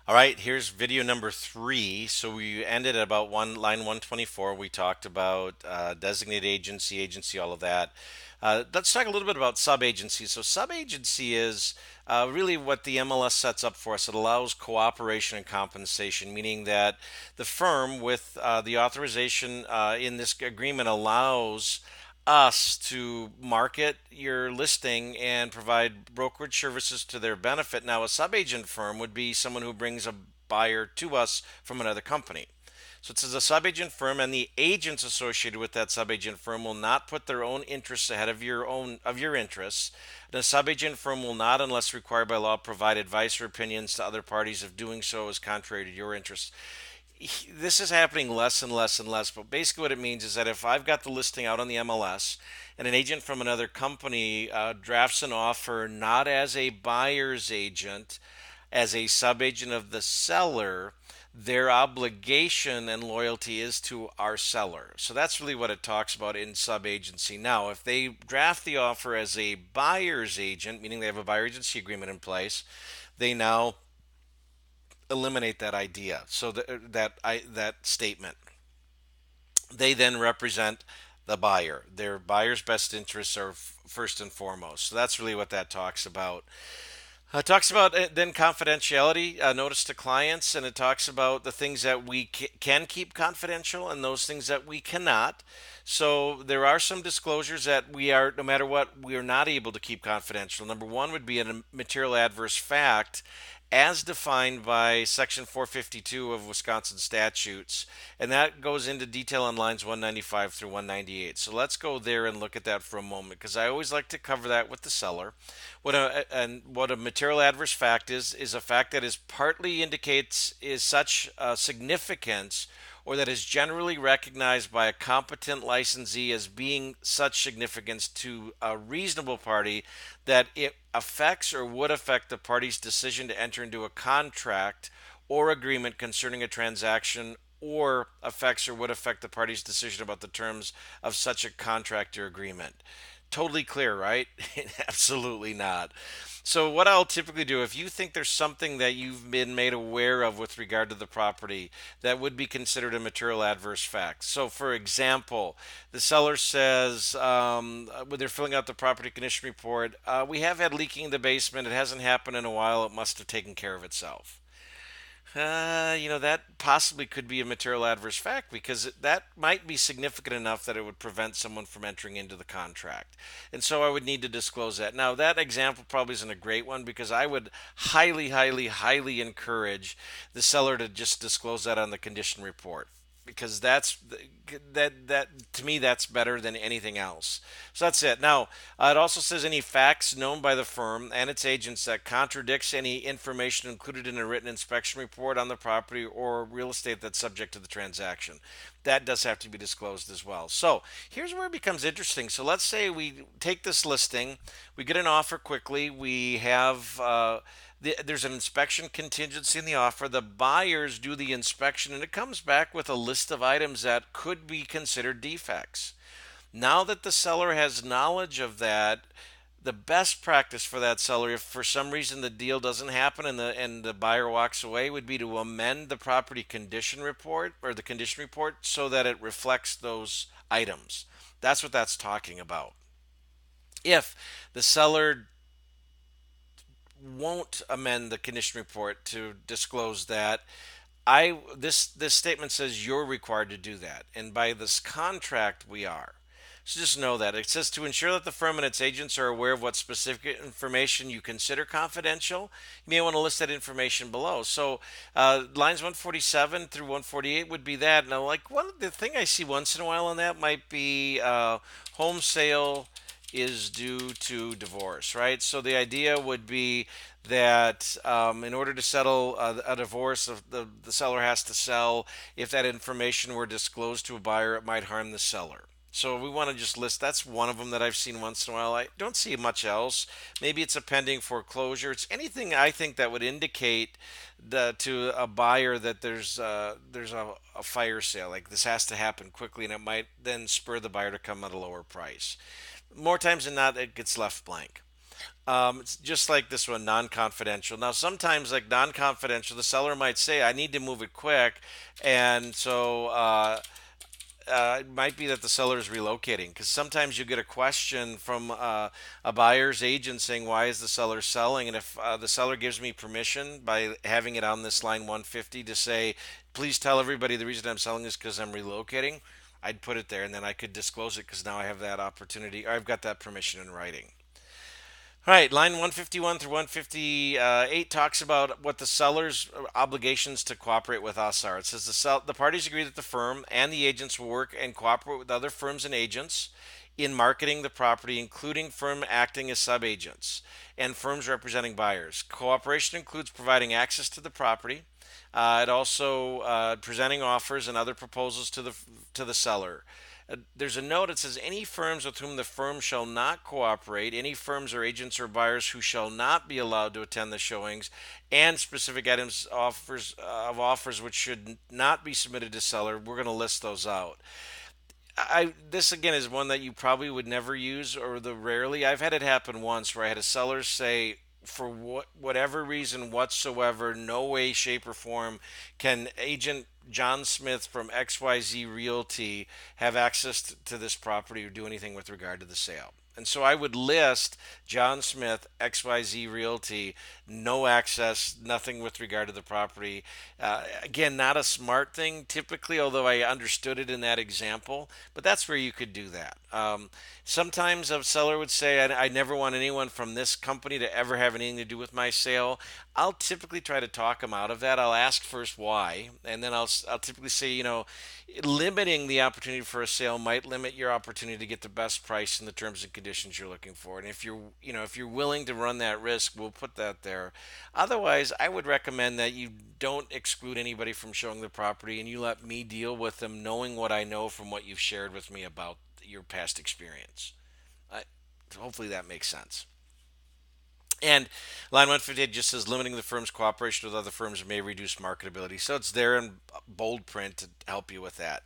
All right, here's video number 3. So we ended at about line 124. We talked about designated agency, agency, all of that. Let's talk a little bit about sub-agency. So sub-agency is really what the MLS sets up for us. It allows cooperation and compensation, meaning that the firm with the authorization in this agreement allows us to market your listing and provide brokerage services to their benefit. Now, a subagent firm would be someone who brings a buyer to us from another company. So it says a subagent firm and the agents associated with that subagent firm will not put their own interests ahead of your interests. And a subagent firm will not, unless required by law, provide advice or opinions to other parties if doing so is contrary to your interests. This is happening less and less and less. But basically, what it means is that if I've got the listing out on the MLS and an agent from another company drafts an offer not as a buyer's agent, as a subagent of the seller, their obligation and loyalty is to our seller. So that's really what it talks about in subagency. Now, if they draft the offer as a buyer's agent, meaning they have a buyer agency agreement in place, they now eliminate that idea. So that statement, they then represent the buyer. Their buyer's best interests are first and foremost. So that's really what that talks about. It talks about then confidentiality, notice to clients, and it talks about the things that we can keep confidential and those things that we cannot. So there are some disclosures that we are, no matter what, we are not able to keep confidential. Number one would be a material adverse fact as defined by Section 452 of Wisconsin statutes, and that goes into detail on lines 195 through 198. So let's go there and look at that for a moment, because I always like to cover that with the seller. What a material adverse fact is a fact that is partly indicates is such significance or that is generally recognized by a competent licensee as being such significance to a reasonable party that it affects or would affect the party's decision to enter into a contract or agreement concerning a transaction or affects or would affect the party's decision about the terms of such a contract or agreement. Totally clear, right? Absolutely not. So, what I'll typically do, if you think there's something that you've been made aware of with regard to the property that would be considered a material adverse fact. So, for example, the seller says when they're filling out the property condition report, we have had leaking in the basement. It hasn't happened in a while. It must have taken care of itself. That possibly could be a material adverse fact because that might be significant enough that it would prevent someone from entering into the contract. And so I would need to disclose that. Now, that example probably isn't a great one because I would highly, highly, highly encourage the seller to just disclose that on the condition report because that to me that's better than anything else. So that's it. Now it also says any facts known by the firm and its agents that contradicts any information included in a written inspection report on the property or real estate that's subject to the transaction. That does have to be disclosed as well. So here's where it becomes interesting. So let's say we take this listing, we get an offer quickly, we have there's an inspection contingency in the offer. The buyers do the inspection and it comes back with a list of items that could be considered defects. Now that the seller has knowledge of that, the best practice for that seller, if for some reason the deal doesn't happen and the buyer walks away, would be to amend the property condition report or the condition report so that it reflects those items. That's what that's talking about. If the seller won't amend the condition report to disclose that, this statement says you're required to do that, and by this contract we are. So just know that it says to ensure that the firm and its agents are aware of what specific information you consider confidential. You may want to list that information below. So lines 147 through 148 would be that. Now, like the thing I see once in a while on that might be home sale is due to divorce, right? So the idea would be that in order to settle a divorce, the seller has to sell. If that information were disclosed to a buyer, it might harm the seller. So we want to just list that's one of them that I've seen once in a while. I don't see much else. Maybe it's a pending foreclosure. It's anything I think that would indicate to a buyer that there's a fire sale. Like this has to happen quickly, and it might then spur the buyer to come at a lower price. More times than not, it gets left blank. It's just like this one, non-confidential. Now, sometimes, like non-confidential, the seller might say, "I need to move it quick," and so it might be that the seller is relocating. Because sometimes you get a question from a buyer's agent saying, "Why is the seller selling?" And if the seller gives me permission by having it on this line 150 to say, "Please tell everybody the reason I'm selling is because I'm relocating," I'd put it there, and then I could disclose it because now I have that opportunity. Or I've got that permission in writing. All right, line 151 through 158 talks about what the seller's obligations to cooperate with us are. It says the parties agree that the firm and the agents will work and cooperate with other firms and agents in marketing the property, including firm acting as subagents and firms representing buyers. Cooperation includes providing access to the property. It also presenting offers and other proposals to the seller. There's a note that says any firms with whom the firm shall not cooperate, any firms or agents or buyers who shall not be allowed to attend the showings, and specific items offers which should not be submitted to seller. We're going to list those out. I This again is one that you probably would never use, or the rarely. I've had it happen once where I had a seller say, for whatever reason whatsoever, no way, shape, or form can agent John Smith from XYZ Realty have access to this property or do anything with regard to the sale. And so I would list John Smith, XYZ Realty, no access, nothing with regard to the property. Again, not a smart thing typically, although I understood it in that example, but that's where you could do that. Sometimes a seller would say, I never want anyone from this company to ever have anything to do with my sale. I'll typically try to talk them out of that. I'll ask first why, and then I'll typically say, limiting the opportunity for a sale might limit your opportunity to get the best price in the terms and conditions you're looking for. And if you're willing to run that risk, we'll put that there. Otherwise, I would recommend that you don't exclude anybody from showing the property and you let me deal with them, knowing what I know from what you've shared with me about your past experience. I, Hopefully that makes sense. And line 158 just says limiting the firm's cooperation with other firms may reduce marketability. So it's there in bold print to help you with that.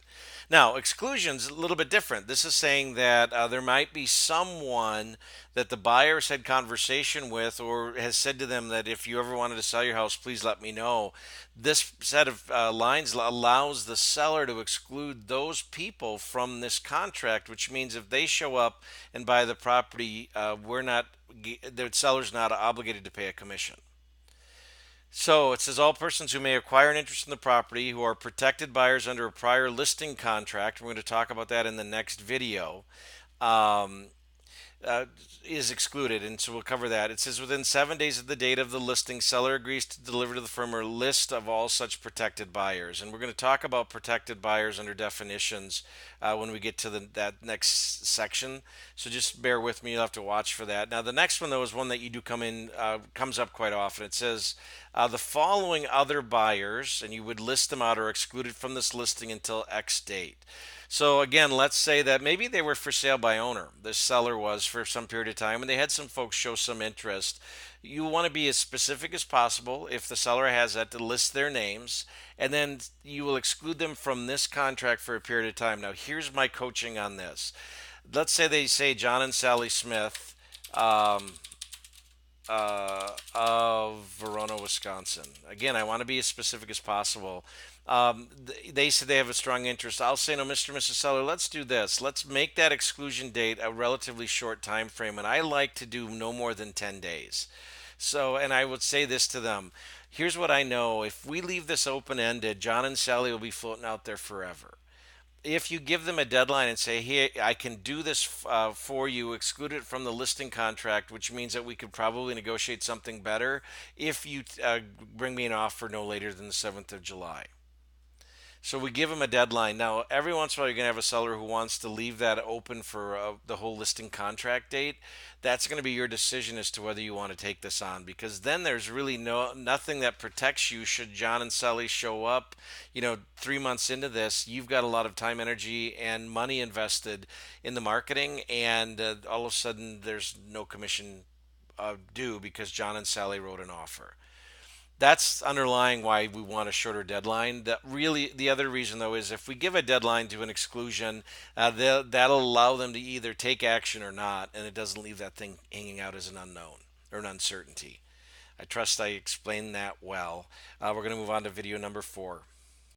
Now, exclusions a little bit different. This is saying that there might be someone that the buyers had conversation with or has said to them that if you ever wanted to sell your house, please let me know. This set of lines allows the seller to exclude those people from this contract, which means if they show up and buy the property, the seller's not obligated to pay a commission. So it says all persons who may acquire an interest in the property who are protected buyers under a prior listing contract. We're going to talk about that in the next video. Um, is excluded, and so we'll cover that. It says within 7 days of the date of the listing, seller agrees to deliver to the firm a list of all such protected buyers, and we're going to talk about protected buyers under definitions when we get to that next section. So just bear with me; you'll have to watch for that. Now, the next one though is one that you do comes up quite often. It says the following other buyers, and you would list them out, are excluded from this listing until X date. So again, let's say that maybe they were for sale by owner. The seller was for some period of time, and they had some folks show some interest. You want to be as specific as possible if the seller has that to list their names, and then you will exclude them from this contract for a period of time. Now, here's my coaching on this. Let's say they say John and Sally Smith. Of Verona, Wisconsin. Again, I want to be as specific as possible. They said they have a strong interest. I'll say, no, Mr. and Mrs. Seller, let's do this. Let's make that exclusion date a relatively short time frame, and I like to do no more than 10 days. So, and I would say this to them. Here's what I know. If we leave this open ended, John and Sally will be floating out there forever. If you give them a deadline and say, "Hey, I can do this for you," exclude it from the listing contract, which means that we could probably negotiate something better if you bring me an offer no later than the 7th of July. So we give them a deadline. Now, every once in a while, you're going to have a seller who wants to leave that open for the whole listing contract date. That's going to be your decision as to whether you want to take this on, because then there's really nothing that protects you should John and Sally show up. 3 months into this, you've got a lot of time, energy, and money invested in the marketing, and all of a sudden there's no commission due because John and Sally wrote an offer. That's underlying why we want a shorter deadline. That really, the other reason though is if we give a deadline to an exclusion, that'll allow them to either take action or not, and it doesn't leave that thing hanging out as an unknown. or an uncertainty. I trust I explained that well. We're going to move on to video number 4.